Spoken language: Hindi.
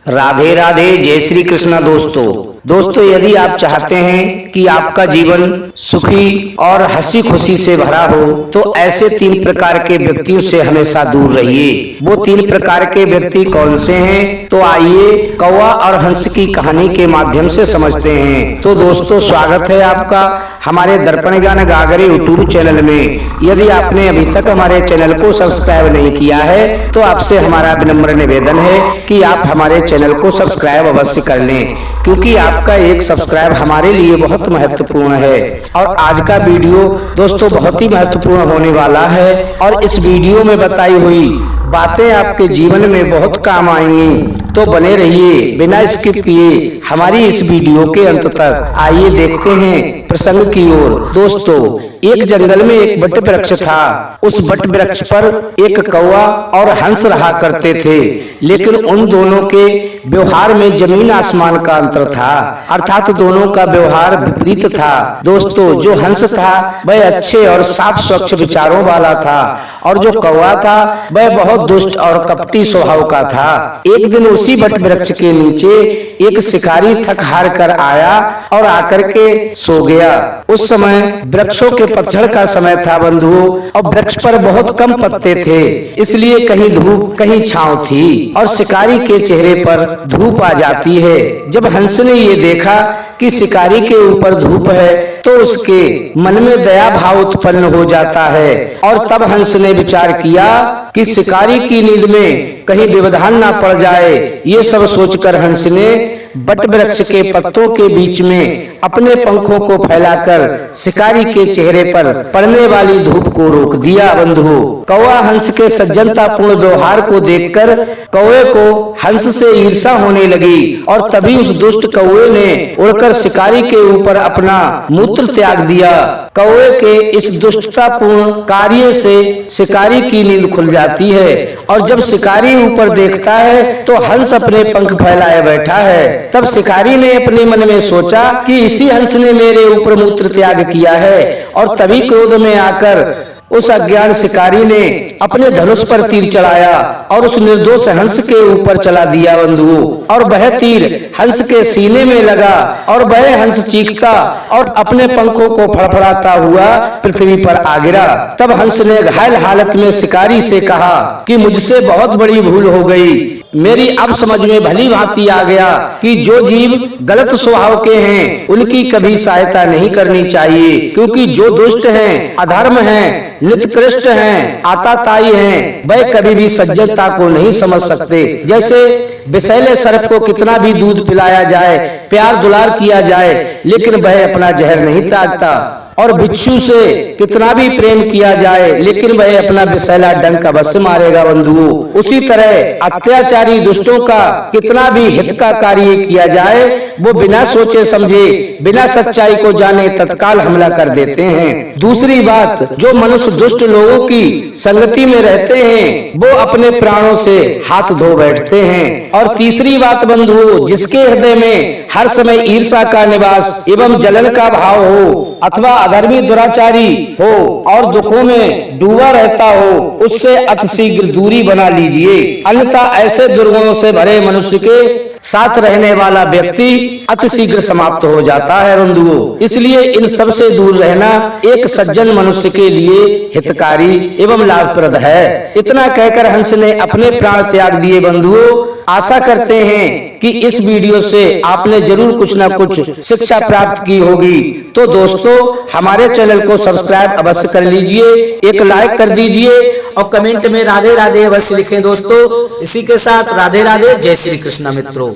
राधे राधे, जय श्री कृष्णा। दोस्तों यदि आप चाहते हैं कि आपका जीवन सुखी और हंसी खुशी से भरा हो तो ऐसे 3 प्रकार के व्यक्तियों से हमेशा दूर रहिए। वो 3 प्रकार के व्यक्ति कौन से हैं? तो आइए कौवा और हंस की कहानी के माध्यम से समझते हैं। तो दोस्तों स्वागत है आपका हमारे दर्पण ज्ञान गागरे यूट्यूब चैनल में। यदि आपने अभी तक हमारे चैनल को सब्सक्राइब नहीं किया है तो आपसे हमारा विनम्र निवेदन है कि आप हमारे चैनल को सब्सक्राइब अवश्य कर लें, क्योंकि आपका एक सब्सक्राइब हमारे लिए बहुत महत्वपूर्ण है। और आज का वीडियो दोस्तों बहुत ही महत्वपूर्ण होने वाला है और इस वीडियो में बताई हुई बातें आपके जीवन में बहुत काम आएंगी। तो बने रहिए बिना स्किप किए हमारी इस वीडियो के अंत तक। आइए देखते हैं प्रसंग की ओर। दोस्तों एक जंगल में एक बट वृक्ष था। उस बट वृक्ष पर एक कौवा और हंस रहा करते थे, लेकिन उन दोनों के व्यवहार में जमीन आसमान का अंतर था, अर्थात दोनों का व्यवहार विपरीत था। दोस्तों जो हंस था वह अच्छे और साफ स्वच्छ विचारों वाला था और जो कौवा था वह बहुत दुष्ट और कपटी स्वभाव का था। एक दिन उसी बट वृक्ष के नीचे एक शिकारी थक हार कर आया और आकर के सो गया। उस समय वृक्षों के पतझड़ का समय था बंधुओं, और वृक्ष पर बहुत कम पत्ते थे, इसलिए कहीं धूप कहीं छांव थी और शिकारी के चेहरे पर धूप आ जाती है। जब हंस ने ये देखा कि शिकारी के ऊपर धूप है तो उसके मन में दया भाव उत्पन्न हो जाता है, और तब हंस ने विचार किया कि शिकारी की नींद में कहीं व्यवधान ना पड़ जाए। ये सब सोचकर हंस ने बट वृक्ष के पत्तों के बीच में अपने पंखों को फैलाकर शिकारी के चेहरे पर पड़ने वाली धूप को रोक दिया। बंधुओं कौवा हंस के सज्जनतापूर्ण व्यवहार को देखकर कौवे को हंस से ईर्ष्या होने लगी, और तभी उस दुष्ट कौवे ने उड़कर शिकारी के ऊपर अपना मूत्र त्याग दिया। कौवे के इस दुष्टतापूर्ण कार्य से शिकारी की नींद खुल जाती है, और जब शिकारी ऊपर देखता है तो हंस अपने पंख फैलाए बैठा है। तब शिकारी ने अपने मन में सोचा कि इसी हंस ने मेरे ऊपर मूत्र त्याग किया है, और तभी क्रोध में आकर उस अज्ञान शिकारी ने अपने धनुष पर तीर चढ़ाया और उस निर्दोष हंस के ऊपर चला दिया बंधुओं, और वह तीर हंस के सीने में लगा और वह हंस चीखता और अपने पंखों को फड़फड़ाता हुआ पृथ्वी पर आ गिरा। तब हंस ने घायल हालत में शिकारी से कहा कि मुझसे बहुत बड़ी भूल हो गई। मेरी अब समझ में भली भांति आ गया कि जो जीव गलत स्वभाव के हैं उनकी कभी सहायता नहीं करनी चाहिए, क्योंकि जो दुष्ट हैं, अधर्म हैं, निकृष्ट हैं, आताताई हैं, वह कभी भी सज्जनता को नहीं समझ सकते। जैसे विषैले सर्प को कितना भी दूध पिलाया जाए, प्यार दुलार किया जाए, लेकिन वह अपना जहर नहीं त्यागता, और बिच्छू से कितना भी प्रेम किया जाए लेकिन वह अपना विषैला डंक अवश्य मारेगा बंधुओं। उसी तरह अत्याचारी दुष्टों का कितना भी हित का कार्य किया जाए वो बिना सोचे समझे, बिना सच्चाई को जाने तत्काल हमला कर देते हैं। दूसरी बात, जो मनुष्य दुष्ट लोगों की संगति में रहते हैं वो अपने प्राणों से हाथ धो बैठते हैं। और तीसरी बात बंधुओं, जिसके हृदय में हर समय ईर्ष्या का निवास एवं जलन का भाव हो, अथवा अधर्मी दुराचारी हो और दुखों में डूबा रहता हो, उससे अतिशीघ्र दूरी बना लीजिए, अन्यथा ऐसे दुर्गुणों से भरे मनुष्य के साथ रहने वाला व्यक्ति अतिशीघ्र समाप्त हो जाता है बंधुओं। इसलिए इन सब से दूर रहना एक सज्जन मनुष्य के लिए हितकारी एवं लाभप्रद है। इतना कहकर हंस ने अपने प्राण त्याग दिए बंधुओं। आशा करते हैं कि इस वीडियो से आपने जरूर कुछ न कुछ शिक्षा प्राप्त की होगी। तो दोस्तों हमारे चैनल को सब्सक्राइब अवश्य कर लीजिए, एक लाइक कर दीजिए और कमेंट में राधे राधे अवश्य लिखें दोस्तों। इसी के साथ राधे राधे, जय श्री कृष्ण मित्रों।